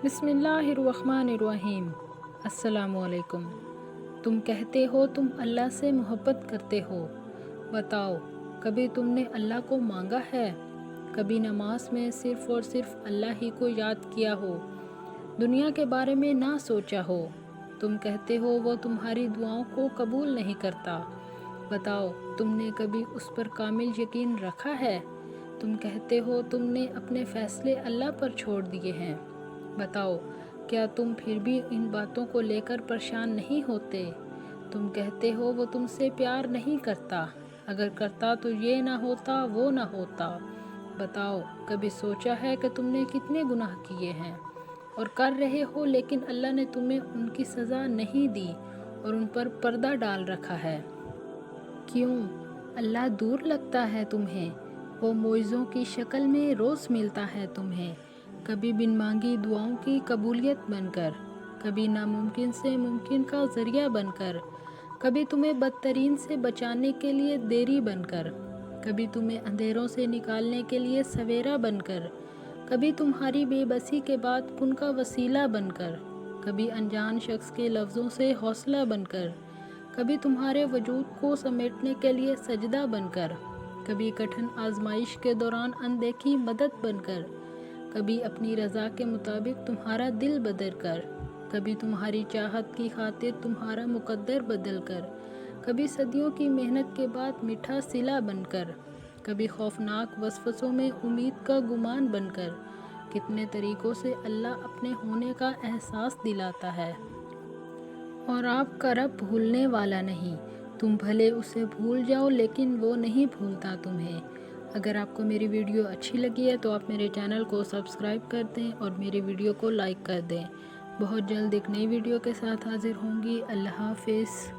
بسم اللہ الرحمن الرحیم۔ السلام علیکم۔ تم کہتے ہو تم اللہ سے محبت کرتے ہو، بتاؤ کبھی تم نے اللہ کو مانگا ہے؟ کبھی نماز میں صرف اور صرف اللہ ہی کو یاد کیا ہو، دنیا کے بارے میں نہ سوچا ہو؟ تم کہتے ہو وہ تمہاری دعاؤں کو قبول نہیں کرتا، بتاؤ تم نے کبھی اس پر کامل یقین رکھا ہے؟ تم کہتے ہو تم نے اپنے فیصلے اللہ پر چھوڑ دیے ہیں، بتاؤ کیا تم پھر بھی ان باتوں کو لے کر پریشان نہیں ہوتے؟ تم کہتے ہو وہ تم سے پیار نہیں کرتا، اگر کرتا تو یہ نہ ہوتا وہ نہ ہوتا، بتاؤ کبھی سوچا ہے کہ تم نے کتنے گناہ کیے ہیں اور کر رہے ہو لیکن اللہ نے تمہیں ان کی سزا نہیں دی اور ان پر پردہ ڈال رکھا ہے؟ کیوں اللہ دور لگتا ہے تمہیں؟ وہ معجزوں کی شکل میں روز ملتا ہے تمہیں، کبھی بن مانگی دعاؤں کی قبولیت بن کر، کبھی ناممکن سے ممکن کا ذریعہ بن کر، کبھی تمہیں بدترین سے بچانے کے لیے دیری بن کر، کبھی تمہیں اندھیروں سے نکالنے کے لیے سویرا بن کر، کبھی تمہاری بے بسی کے بعد کن کا وسیلہ بن کر، کبھی انجان شخص کے لفظوں سے حوصلہ بن کر، کبھی تمہارے وجود کو سمیٹنے کے لیے سجدہ بن کر، کبھی کٹھن آزمائش کے دوران اندیکھی مدد بن کر، کبھی اپنی رضا کے مطابق تمہارا دل بدل کر، کبھی تمہاری چاہت کی خاطر تمہارا مقدر بدل کر، کبھی صدیوں کی محنت کے بعد میٹھا صلہ بن کر، کبھی خوفناک وسوسوں میں امید کا گمان بن کر، کتنے طریقوں سے اللہ اپنے ہونے کا احساس دلاتا ہے۔ اور آپ کا رب بھولنے والا نہیں، تم بھلے اسے بھول جاؤ لیکن وہ نہیں بھولتا تمہیں۔ اگر آپ کو میری ویڈیو اچھی لگی ہے تو آپ میرے چینل کو سبسکرائب کر دیں اور میری ویڈیو کو لائک کر دیں۔ بہت جلد ایک نئی ویڈیو کے ساتھ حاضر ہوں گی۔ اللہ حافظ۔